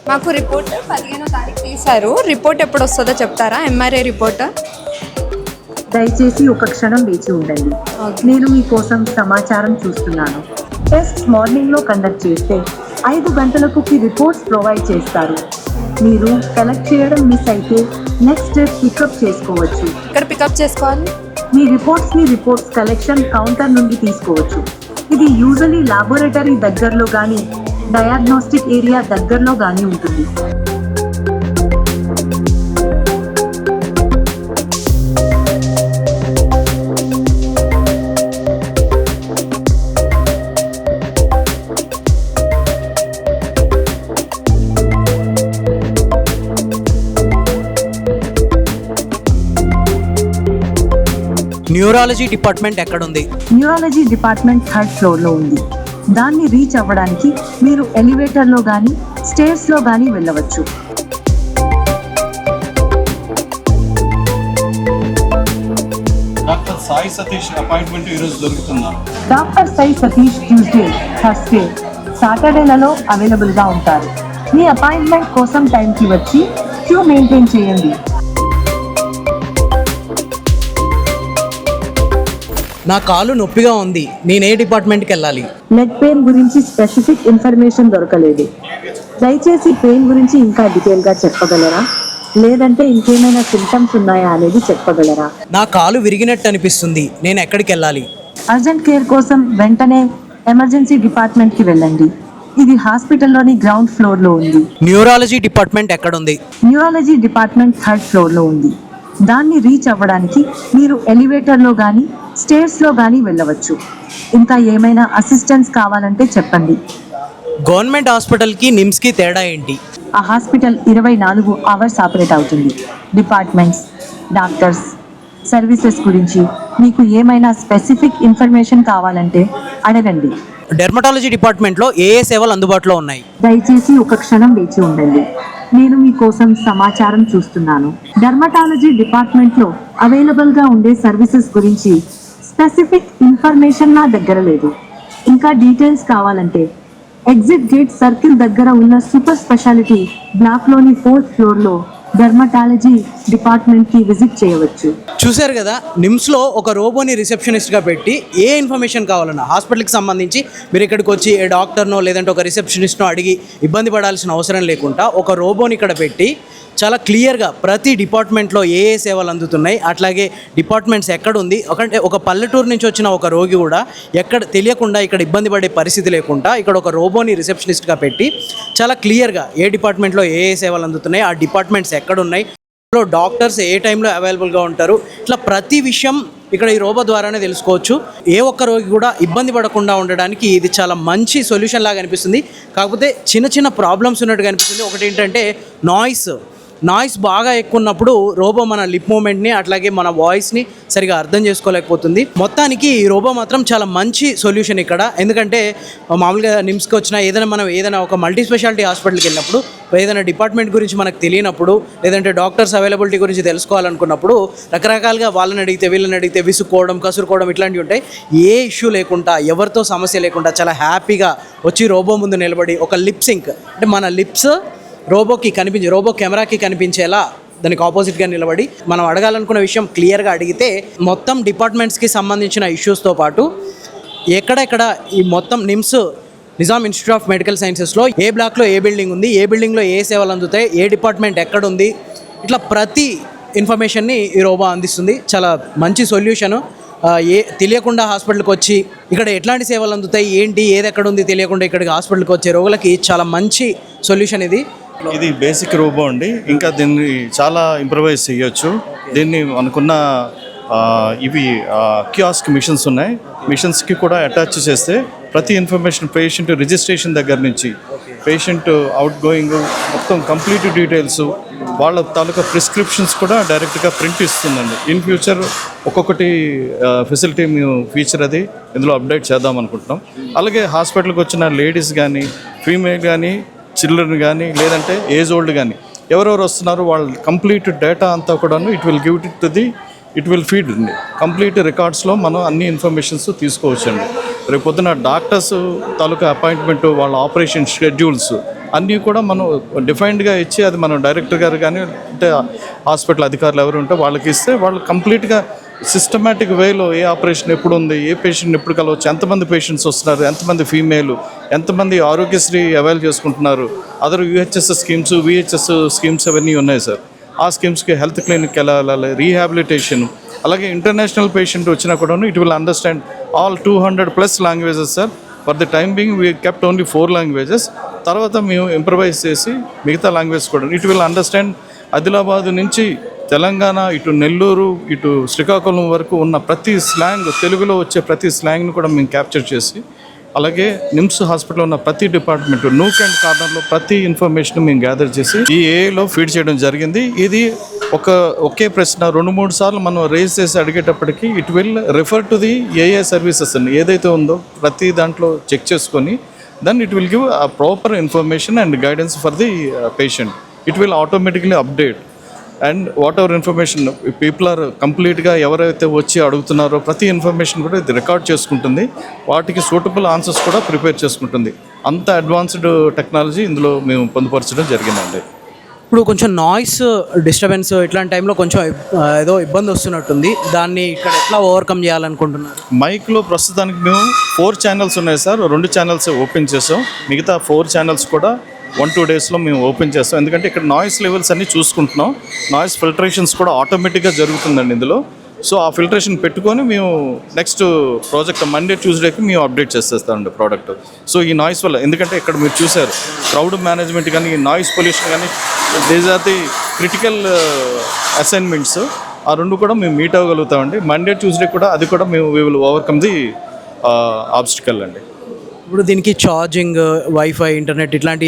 మాకు రిపోర్ట్ 15వ తారీఖు తీశారు. రిపోర్ట్ ఎప్పుడు వస్తుందో చెప్తారా? MRI report. దయచేసి ఒక క్షణం వేచి ఉండండి. నేను మీకోసం సమాచారం చూస్తున్నాను. టెస్ట్ మార్నింగ్లో కండక్ట్ చేస్తే 5 గంటలకు రిపోర్ట్స్ ప్రొవైడ్ చేస్తారు. మీరు కలెక్ట్ చేయడం మిస్ అయితే నెక్స్ట్ డే పికప్ చేసుకోవచ్చు. ఇక్కడ పికప్ చేసుకోవాలి. మీ రిపోర్ట్స్ కలెక్షన్ కౌంటర్ నుండి తీసుకోవచ్చు. ఇది యూజువల్లీ లాబొరేటరీ దగ్గరలో కానీ డయాగ్నోస్టిక్ ఏరియా దగ్గరలో కానీ ఉంటుంది. న్యూరాలజీ డిపార్ట్మెంట్ ఎక్కడుంది? న్యూరాలజీ డిపార్ట్మెంట్ 3rd ఫ్లోర్లో ఉంది. దాన్ని రీచ్ అవ్వడానికి మీరు ఎలివేటర్లో కానీ స్టేర్స్లో కానీ వెళ్ళవచ్చు. డాక్టర్ సాయి సతీష్ అపాయింట్మెంట్ ఈరోజు దొరుకుతుందా? Doctor Sai Satish Tuesday, Thursday, సాటర్డేలలో అవైలబుల్గా ఉంటారు. మీ అపాయింట్మెంట్ కోసం టైంకి వచ్చి క్యూ మెయింటైన్ చేయండి. నా కాలు నొప్పిగా ఉంది, నేను ఏ డిపార్ట్మెంట్కి వెళ్ళాలి? నెక్ పెయిన్ గురించి స్పెసిఫిక్ ఇన్ఫర్మేషన్ దొరకలేదు. దయచేసి పెయిన్ గురించి ఇంకా డీటెయిల్గా చెప్పగలరా? లేదంటే ఇంకేమైనా సిమ్టమ్స్ ఉన్నాయా అనేది చెప్పగలరా? నా కాలు విరిగినట్టు అనిపిస్తుంది, నేను ఎక్కడికి వెళ్ళాలి? అర్జెంట్ కేర్ కోసం వెంటనే ఎమర్జెన్సీ డిపార్ట్మెంట్కి వెళ్ళండి. ఇది హాస్పిటల్లోని గ్రౌండ్ ఫ్లోర్లో ఉంది. న్యూరాలజీ డిపార్ట్మెంట్ ఎక్కడుంది? న్యూరాలజీ డిపార్ట్మెంట్ 3rd ఫ్లోర్లో ఉంది. దాన్ని రీచ్ అవ్వడానికి మీరు ఎలివేటర్లో కానీ స్టేర్స్లో కానీ వెళ్ళవచ్చు. ఇంకా ఏమైనా అసిస్టెన్స్ కావాలంటే చెప్పండి. గవర్నమెంట్ హాస్పిటల్కి నిమ్స్కి తేడా ఏంటి? ఆ హాస్పిటల్ 24 అవర్స్ ఆపరేట్ అవుతుంది. డిపార్ట్మెంట్స్, డాక్టర్స్, సర్వీసెస్ గురించి మీకు ఏమైనా స్పెసిఫిక్ ఇన్ఫర్మేషన్ కావాలంటే అడగండి. డెర్మటాలజీ డిపార్ట్మెంట్లో ఏ సేవలు అందుబాటులో ఉన్నాయి? దయచేసి ఒక క్షణం వేచి ఉండండి. నేను మీకోసం సమాచారం చూస్తున్నాను. డెర్మటాలజీ డిపార్ట్మెంట్లో అవైలబుల్గా ఉండే సర్వీసెస్ గురించి స్పెసిఫిక్ ఇన్ఫర్మేషన్ నా దగ్గర లేదు. ఇంకా డీటెయిల్స్ కావాలంటే ఎగ్జిట్ గేట్ సర్కిల్ దగ్గర ఉన్న సూపర్ స్పెషాలిటీ బ్లాక్లోని 4th ఫ్లోర్లో డెర్మటాలజీ డిపార్ట్మెంట్కి విజిట్ చేయవచ్చు. చూశారు కదా, నిమ్స్లో ఒక రోబోని రిసెప్షనిస్ట్గా పెట్టి ఏ ఇన్ఫర్మేషన్ కావాలన్నా హాస్పిటల్కి సంబంధించి మీరు ఇక్కడికి వచ్చి ఏ డాక్టర్నో లేదంటే ఒక రిసెప్షనిస్ట్నో అడిగి ఇబ్బంది పడాల్సిన అవసరం లేకుండా ఒక రోబోని ఇక్కడ పెట్టి చాలా క్లియర్గా ప్రతి డిపార్ట్మెంట్లో ఏ సేవలు అందుతున్నాయి, అట్లాగే డిపార్ట్మెంట్స్ ఎక్కడ ఉంది, ఒక పల్లెటూరు నుంచి వచ్చిన ఒక రోగి కూడా ఎక్కడ తెలియకుండా ఇక్కడ ఇబ్బంది పడే పరిస్థితి లేకుండా ఇక్కడ ఒక రోబోని రిసెప్షనిస్ట్గా పెట్టి చాలా క్లియర్గా ఏ డిపార్ట్మెంట్లో ఏ సేవలు అందుతున్నాయి, ఆ డిపార్ట్మెంట్స్ ఎక్కడ ఉన్నాయి, డాక్టర్స్ ఏ టైంలో అవైలబుల్గా ఉంటారు, ఇట్లా ప్రతి విషయం ఇక్కడ ఈ రోబో ద్వారానే తెలుసుకోవచ్చు. ఏ ఒక్క రోగి కూడా ఇబ్బంది పడకుండా ఉండడానికి ఇది చాలా మంచి సొల్యూషన్ లాగా అనిపిస్తుంది. కాకపోతే చిన్న చిన్న ప్రాబ్లమ్స్ ఉన్నట్టుగా అనిపిస్తుంది. ఒకటి ఏంటంటే నాయిస్ బాగా ఎక్కువ ఉన్నప్పుడు రోబో మన లిప్ మూమెంట్ని అట్లాగే మన వాయిస్ని సరిగా అర్థం చేసుకోలేకపోతుంది. మొత్తానికి ఈ రోబో మాత్రం చాలా మంచి సొల్యూషన్ ఇక్కడ. ఎందుకంటే మామూలుగా నిమ్స్కి వచ్చినా ఏదైనా ఒక మల్టీ స్పెషాలిటీ హాస్పిటల్కి వెళ్ళినప్పుడు ఏదైనా డిపార్ట్మెంట్ గురించి మనకు తెలియనప్పుడు లేదంటే డాక్టర్స్ అవైలబిలిటీ గురించి తెలుసుకోవాలనుకున్నప్పుడు రకరకాలుగా వాళ్ళని అడిగితే వీళ్ళని అడిగితే విసుక్కోవడం కసురుకోవడం ఇట్లాంటివి ఉంటాయి. ఏ ఇష్యూ లేకుండా ఎవరితో సమస్య లేకుండా చాలా హ్యాపీగా వచ్చి రోబో ముందు నిలబడి ఒక లిప్ సింక్ అంటే మన లిప్స్ రోబో కెమెరాకి కనిపించేలా దానికి ఆపోజిట్గా నిలబడి మనం అడగాలనుకున్న విషయం క్లియర్గా అడిగితే మొత్తం డిపార్ట్మెంట్స్కి సంబంధించిన ఇష్యూస్తో పాటు ఎక్కడెక్కడ ఈ మొత్తం NIMS Nizam institute of medical సైన్సెస్లో ఏ బ్లాక్లో ఏ బిల్డింగ్ ఉంది, ఏ బిల్డింగ్లో ఏ సేవలు అందుతాయి, ఏ డిపార్ట్మెంట్ ఎక్కడుంది, ఇట్లా ప్రతి ఇన్ఫర్మేషన్ని ఈ రోబో అందిస్తుంది. చాలా మంచి సొల్యూషను. తెలియకుండా హాస్పిటల్కి వచ్చి ఇక్కడ ఎట్లాంటి సేవలు అందుతాయి ఏంటి ఏది ఎక్కడ ఉంది తెలియకుండా ఇక్కడికి హాస్పిటల్కి వచ్చే రోగులకి చాలా మంచి సొల్యూషన్ ఇది. బేసిక్ రోబో అండి. ఇంకా దీన్ని చాలా ఇంప్రవైజ్ చేయొచ్చు. దీన్ని అనుకున్న ఇవి కియాస్క్ మిషన్స్ ఉన్నాయి. మిషన్స్కి కూడా అటాచ్ చేస్తే ప్రతి ఇన్ఫర్మేషన్ పేషెంట్ రిజిస్ట్రేషన్ దగ్గర నుంచి పేషెంట్ అవుట్ గోయింగ్ మొత్తం కంప్లీట్ డీటెయిల్స్ వాళ్ళ తాలూకా ప్రిస్క్రిప్షన్స్ కూడా డైరెక్ట్గా ప్రింట్ ఇస్తుందండి. ఇన్ ఫ్యూచర్ ఒక్కొక్కటి ఫెసిలిటీ మేము ఫీచర్ అది ఇందులో అప్డేట్ చేద్దాం అనుకుంటున్నాం. అలాగే హాస్పిటల్కి వచ్చిన లేడీస్ కానీ ఫీమేల్ కానీ చిల్డ్రన్ కానీ లేదంటే ఏజ్ ఓల్డ్ కానీ ఎవరెవరు వస్తున్నారు వాళ్ళ కంప్లీట్ డేటా అంతా కూడాను ఇట్ విల్ ఫీడ్ అండి. కంప్లీట్ రికార్డ్స్లో మనం అన్ని ఇన్ఫర్మేషన్స్ తీసుకోవచ్చండి. రేపు పొద్దున డాక్టర్స్ తాలూకా అపాయింట్మెంట్ వాళ్ళ ఆపరేషన్ షెడ్యూల్స్ అన్నీ కూడా మనం డిఫైన్డ్గా ఇచ్చి అది మనం డైరెక్టర్ గారు కానీ అంటే హాస్పిటల్ అధికారులు ఎవరు ఉంటే వాళ్ళకి ఇస్తే వాళ్ళు కంప్లీట్గా సిస్టమేటిక్ వేలో ఏ ఆపరేషన్ ఎప్పుడు ఉంది, ఏ పేషెంట్ ఎప్పుడు కలవచ్చు, ఎంతమంది పేషెంట్స్ వస్తున్నారు, ఎంతమంది ఫీమేల్, ఎంతమంది ఆరోగ్యశ్రీ అవైల్ చేసుకుంటున్నారు, other UHS schemes, VHS schemes అవన్నీ ఉన్నాయి సార్. ఆ స్కీమ్స్కి హెల్త్ క్లినిక్ ఎలా వెళ్ళాలి, రీహాబిలిటేషన్, అలాగే ఇంటర్నేషనల్ పేషెంట్ వచ్చినా కూడా it will understand all 200+ languages sir. For the time being we kept only 4 languages. తర్వాత మేము ఇంప్రవైజ్ చేసి మిగతా లాంగ్వేజ్ కూడా ఇట్ విల్ అండర్స్టాండ్. ఆదిలాబాద్ నుంచి తెలంగాణ, ఇటు నెల్లూరు, ఇటు శ్రీకాకుళం వరకు ఉన్న ప్రతి స్లాంగ్, తెలుగులో వచ్చే ప్రతి స్లాంగ్ని కూడా మేము క్యాప్చర్ చేసి, అలాగే నిమ్స్ హాస్పిటల్లో ఉన్న ప్రతి డిపార్ట్మెంట్ నూక్ అండ్ కార్నర్లో ప్రతి ఇన్ఫర్మేషన్ మేము గ్యాదర్ చేసి ఈ ఏఐలో ఫీడ్ చేయడం జరిగింది. ఇది ఒకే ప్రశ్న 2-3 సార్లు మనం రేజ్ చేసి అడిగేటప్పటికి it will refer to the AI services అని ఏదైతే ఉందో ప్రతి దాంట్లో చెక్ చేసుకొని then it will give a proper information and guidance for the patient. It will automatically update and whatever information people are కంప్లీట్గా ఎవరైతే వచ్చి అడుగుతున్నారో ప్రతి ఇన్ఫర్మేషన్ కూడా ఇది రికార్డ్ చేసుకుంటుంది. వాటికి సూటబుల్ ఆన్సర్స్ కూడా ప్రిపేర్ చేసుకుంటుంది. అంత అడ్వాన్స్డ్ టెక్నాలజీ ఇందులో మేము పొందుపరచడం జరిగిందండి. ఇప్పుడు కొంచెం నాయిస్ డిస్టర్బెన్స్ ఇట్లాంటి టైంలో కొంచెం ఏదో ఇబ్బంది వస్తున్నట్టుంది. దాన్ని ఇక్కడ ఎట్లా ఓవర్కమ్ చేయాలనుకుంటున్నారు? మైక్లో ప్రస్తుతానికి మేము 4 ఛానల్స్ ఉన్నాయి సార్. 2 ఛానల్స్ ఓపెన్ చేసాం. మిగతా 4 ఛానల్స్ కూడా 1-2 డేస్లో మేము ఓపెన్ చేస్తాం. ఎందుకంటే ఇక్కడ నాయిస్ లెవెల్స్ అన్నీ చూసుకుంటున్నాం. నాయిస్ ఫిల్టరేషన్స్ కూడా ఆటోమేటిక్గా జరుగుతుందండి ఇందులో. సో ఆ ఫిల్టరేషన్ పెట్టుకొని మేము నెక్స్ట్ ప్రాజెక్ట్ మండే ట్యూస్డేకి మేము అప్డేట్ చేసేస్తామండి ప్రోడక్ట్. సో ఈ నాయిస్ వల్ల, ఎందుకంటే ఇక్కడ మీరు చూసారు క్రౌడ్ మేనేజ్మెంట్ కానీ నాయిస్ పొల్యూషన్ కానీ these are the critical assignments. ఆ 2 కూడా మేము మీట్ అవ్వగలుగుతామండి. మండే ట్యూస్డే కూడా అది కూడా మేము we will overcome the obstacle అండి. ఇప్పుడు దీనికి ఛార్జింగ్, వైఫై, ఇంటర్నెట్ ఇట్లాంటి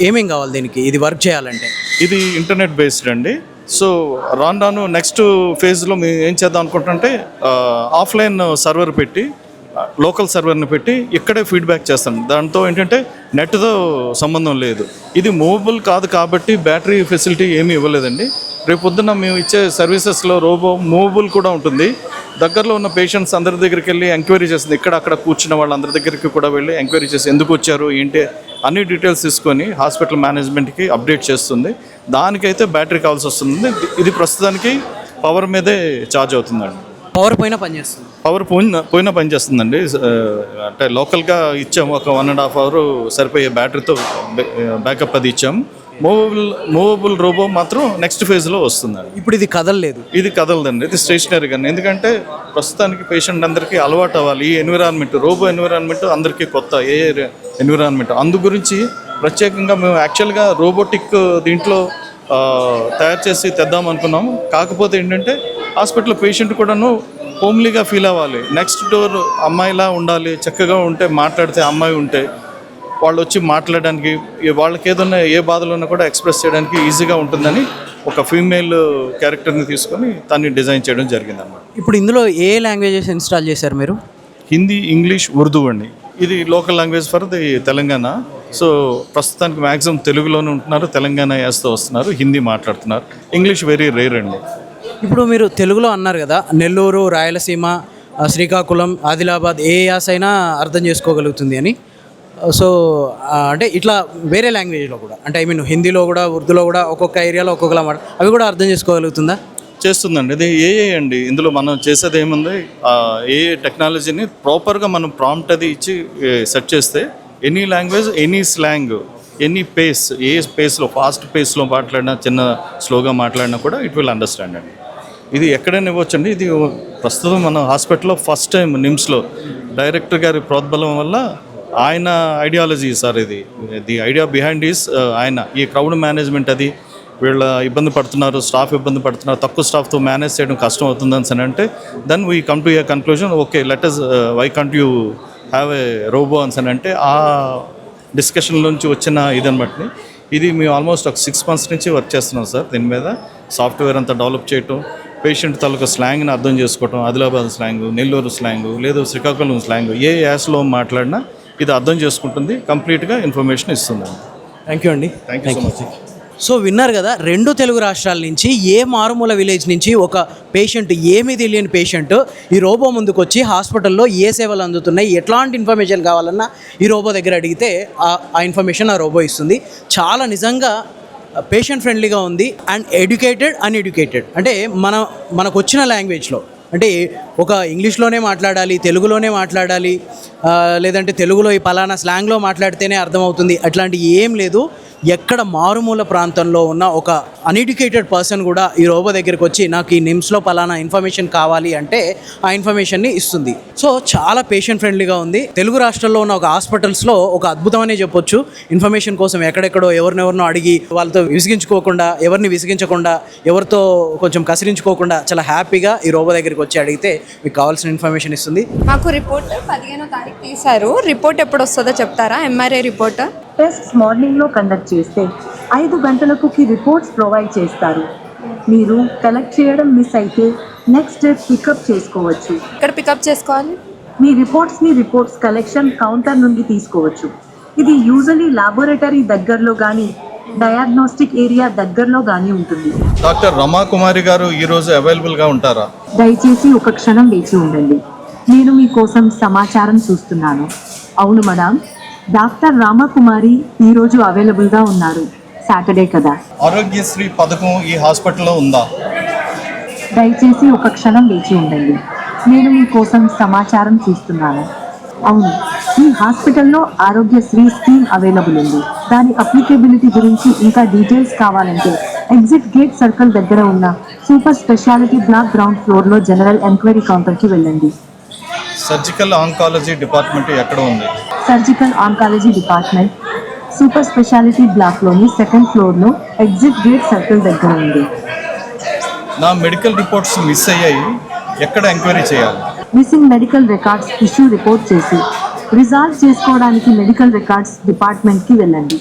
ఏమేం కావాలి దీనికి ఇది వర్క్ చేయాలంటే? ఇది ఇంటర్నెట్ బేస్డ్ అండి. సో రాను నెక్స్ట్ ఫేజ్లో మేము ఏం చేద్దాం అనుకుంటుంటే ఆఫ్లైన్ సర్వర్ పెట్టి, లోకల్ సర్వర్ని పెట్టి ఇక్కడే ఫీడ్బ్యాక్ చేస్తాం. దాంతో ఏంటంటే నెట్తో సంబంధం లేదు. ఇది మూవబుల్ కాదు కాబట్టి బ్యాటరీ ఫెసిలిటీ ఏమీ ఇవ్వలేదండి. రేపు పొద్దున్న మేము ఇచ్చే సర్వీసెస్లో రోబో మూవబుల్ కూడా ఉంటుంది. దగ్గరలో ఉన్న పేషెంట్స్ అందరి దగ్గరికి వెళ్ళి ఎంక్వైరీ చేస్తుంది. ఇక్కడ అక్కడ కూర్చున్న వాళ్ళందరి దగ్గరికి కూడా వెళ్ళి ఎంక్వైరీ చేసి ఎందుకు వచ్చారు ఏంటి అన్ని డీటెయిల్స్ తీసుకొని హాస్పిటల్ మేనేజ్మెంట్కి అప్డేట్ చేస్తుంది. దానికైతే బ్యాటరీ కావాల్సి వస్తుంది. ఇది ప్రస్తుతానికి పవర్ మీదే ఛార్జ్ అవుతుందండి. పవర్ పోయినా పనిచేస్తుంది? పవర్ పోయినా పనిచేస్తుందండి. అంటే లోకల్గా ఇచ్చాము, ఒక 1.5 అవర్ సరిపోయే బ్యాటరీతో బ్యాకప్ అది ఇచ్చాము. మూవబుల్ రోబో మాత్రం నెక్స్ట్ ఫేజ్లో వస్తుందండి. ఇప్పుడు ఇది కదలలేదు? ఇది కదలదండి, ఇది స్టేషనరీ కానీ. ఎందుకంటే ప్రస్తుతానికి పేషెంట్ అందరికీ అలవాటు అవ్వాలి. ఈ ఎన్విరాన్మెంట్, రోబో ఎన్విరాన్మెంట్ అందరికీ కొత్త ఏ ఎన్విరాన్మెంట్. అందు గురించి ప్రత్యేకంగా మేము యాక్చువల్గా రోబోటిక్ దీంట్లో తయారు చేసి తెద్దాం అనుకున్నాము. కాకపోతే ఏంటంటే హాస్పిటల్ పేషెంట్ కూడాను హోమ్లీగా ఫీల్ అవ్వాలి. నెక్స్ట్ డోర్ అమ్మాయిలా ఉండాలి, చక్కగా ఉంటే మాట్లాడితే అమ్మాయి ఉంటే వాళ్ళు వచ్చి మాట్లాడడానికి, వాళ్ళకి ఏదన్నా ఏ బాధలు ఉన్నా కూడా ఎక్స్ప్రెస్ చేయడానికి ఈజీగా ఉంటుందని ఒక ఫీమేల్ క్యారెక్టర్ని తీసుకొని దాన్ని డిజైన్ చేయడం జరిగిందన్నమాట. ఇప్పుడు ఇందులో ఏ లాంగ్వేజెస్ ఇన్స్టాల్ చేశారు మీరు? హిందీ, ఇంగ్లీష్, ఉర్దూ అండి. ఇది local language for the Telangana. So ప్రస్తుతానికి మ్యాక్సిమం తెలుగులోనే ఉంటున్నారు, తెలంగాణ యాస్తో వస్తున్నారు, హిందీ మాట్లాడుతున్నారు. ఇంగ్లీష్ వెరీ రేర్ అండి. ఇప్పుడు మీరు తెలుగులో అన్నారు కదా, నెల్లూరు, రాయలసీమ, శ్రీకాకుళం, ఆదిలాబాద్ ఏ యాస అయినా అర్థం చేసుకోగలుగుతుంది అని. సో అంటే ఇట్లా వేరే లాంగ్వేజ్లో కూడా, అంటే ఐ మీన్ హిందీలో కూడా, ఉర్దూలో కూడా ఒక్కొక్క ఏరియాలో ఒక్కొక్కలా అవి కూడా అర్థం చేసుకోగలుగుతుందా? చేస్తుందండి. ఇది ఏఏ అండి. ఇందులో మనం చేసేది ఏముంది, ఏఏ టెక్నాలజీని ప్రాపర్గా మనం ప్రాంప్ట్ అది ఇచ్చి సెట్ చేస్తే any language, any slang, any pace, ఏ పేస్లో, ఫాస్ట్ పేస్లో మాట్లాడినా, చిన్న స్లోగా మాట్లాడినా కూడా ఇట్ విల్ అండర్స్టాండ్ అండి. ఇది ఎక్కడైనా ఇవ్వచ్చండి. ఇది ప్రస్తుతం మన హాస్పిటల్లో ఫస్ట్ టైం నిమ్స్లో డైరెక్టర్ గారి ప్రోద్బలం వల్ల, ఆయన ఐడియాలజీ సార్ ఇది. ది ఐడియా బిహైండ్ ఈస్ ఆయన ఈ క్రౌడ్ మేనేజ్మెంట్ అది వీళ్ళ ఇబ్బంది పడుతున్నారు, స్టాఫ్ ఇబ్బంది పడుతున్నారు, తక్కువ స్టాఫ్తో మేనేజ్ చేయడం కష్టం అవుతుందని అంటే then we come to a conclusion, okay let us why can't you have a robot అని అంటే ఆ డిస్కషన్లోంచి వచ్చిన ఇదనమాట. ఇది మేము ఆల్మోస్ట్ ఒక 6 months నుంచి వర్క్ చేస్తున్నాం సార్. దీని మీద సాఫ్ట్వేర్ అంతా డెవలప్ చేయటం, పేషెంట్ తాలూకా స్లాంగ్ని అర్థం చేసుకోవటం, ఆదిలాబాద్ స్లాంగ్, నెల్లూరు స్లాంగ్, లేదు శ్రీకాకుళం స్లాంగ్, ఏ యాస్లో మాట్లాడినా ఇది అర్థం చేసుకుంటుంది, కంప్లీట్గా ఇన్ఫర్మేషన్ ఇస్తుందండి. థ్యాంక్ యూ అండి. Thank you so much. So విన్నారు కదా, 2 తెలుగు రాష్ట్రాల నుంచి ఏ మారుమూల విలేజ్ నుంచి ఒక పేషెంట్, ఏమీ తెలియని పేషెంట్ ఈ రోబో ముందుకు వచ్చి హాస్పిటల్లో ఏ సేవలు అందుతున్నాయి, ఎట్లాంటి ఇన్ఫర్మేషన్ కావాలన్నా ఈ రోబో దగ్గర అడిగితే ఆ ఇన్ఫర్మేషన్ ఆ రోబో ఇస్తుంది. చాలా నిజంగా పేషెంట్ ఫ్రెండ్లీగా ఉంది అండ్ ఎడ్యుకేటెడ్ అన్ఎడ్యుకేటెడ్, అంటే మనకు వచ్చిన లాంగ్వేజ్లో, అంటే ఒక ఇంగ్లీష్లోనే మాట్లాడాలి, తెలుగులోనే మాట్లాడాలి, లేదంటే తెలుగులో ఈ పలానా స్లాంగ్లో మాట్లాడితేనే అర్థమవుతుంది, అట్లాంటి ఏం లేదు. ఎక్కడ మారుమూల ప్రాంతంలో ఉన్న ఒక అన్ఎడ్యుకేటెడ్ పర్సన్ కూడా ఈ రోబో దగ్గరికి వచ్చి నాకు ఈ నిమ్స్లో పలానా ఇన్ఫర్మేషన్ కావాలి అంటే ఆ ఇన్ఫర్మేషన్ని ఇస్తుంది. సో చాలా పేషెంట్ ఫ్రెండ్లీగా ఉంది. తెలుగు రాష్ట్రాల్లో ఉన్న ఒక హాస్పిటల్స్లో ఒక అద్భుతమనే చెప్పొచ్చు. ఇన్ఫర్మేషన్ కోసం ఎక్కడెక్కడో ఎవరినెవరినో అడిగి వాళ్ళతో విసిగించుకోకుండా, ఎవరిని విసిగించకుండా, ఎవరితో కొంచెం కసిరించుకోకుండా చాలా హ్యాపీగా ఈ రోబో దగ్గరికి వచ్చి అడిగితే మీకు కావాల్సిన ఇన్ఫర్మేషన్ ఇస్తుంది. మాకు రిపోర్ట్ 15వ తారీఖు తీశారు. రిపోర్ట్ ఎప్పుడు వస్తుందో చెప్తారా? MRI report. టెస్ట్స్ మార్నింగ్లో కండక్ట్ చేస్తే 5 గంటలకు రిపోర్ట్స్ ప్రొవైడ్ చేస్తారు. మీరు కలెక్ట్ చేయడం మిస్ అయితే నెక్స్ట్ డే పికప్ చేసుకోవచ్చు. ఇక్కడ పికప్ చేసుకోవాలి. మీ రిపోర్ట్స్ కలెక్షన్ కౌంటర్ నుండి తీసుకోవచ్చు. ఇది యూజువల్లీ లాబొరేటరీ దగ్గరలో కానీ డయాగ్నోస్టిక్ ఏరియా దగ్గరలో కానీ ఉంటుంది. డాక్టర్ రమాకుమారి గారు ఈరోజు అవైలబుల్గా ఉంటారా? దయచేసి ఒక క్షణం వేచి ఉండండి. నేను మీకోసం సమాచారం చూస్తున్నాను. అవును మేడం, డాక్టర్ రామకుమారి ఈరోజు అవైలబుల్గా ఉన్నారు. సాటర్డే కదా. ఆరోగ్యశ్రీ పథకం ఈ హాస్పిటల్లో ఉందా? దయచేసి ఒక క్షణం వేచి ఉండండి. నేను మీకోసం సమాచారం చూస్తున్నాను. అవును, ఈ హాస్పిటల్లో ఆరోగ్యశ్రీ స్కీమ్ అవైలబుల్ ఉంది. దాని అప్లికేబిలిటీ గురించి ఇంకా డీటెయిల్స్ కావాలంటే ఎగ్జిట్ గేట్ సర్కిల్ దగ్గర ఉన్న సూపర్ స్పెషాలిటీ బ్లాక్ గ్రౌండ్ ఫ్లోర్లో జనరల్ ఎంక్వైరీ కౌంటర్కి వెళ్ళండి. సర్జికల్ ఆంకాలజీ డిపార్ట్మెంట్ ఎక్కడ ఉంది? Surgical oncology department super speciality బ్లాక్లోని 2nd ఫ్లోర్లో ఎగ్జిట్ గేట్ సర్కిల్ దగ్గర ఉంది. నా మెడికల్ రిపోర్ట్స్ మిస్ అయ్యాయి, ఎక్కడ ఎంక్వైరీ చేయాలి? Missing medical records issue report చేసి రిజాల్వ్ చేసుకోవడానికి మెడికల్ రికార్డ్స్ డిపార్ట్మెంట్కి వెళ్ళండి.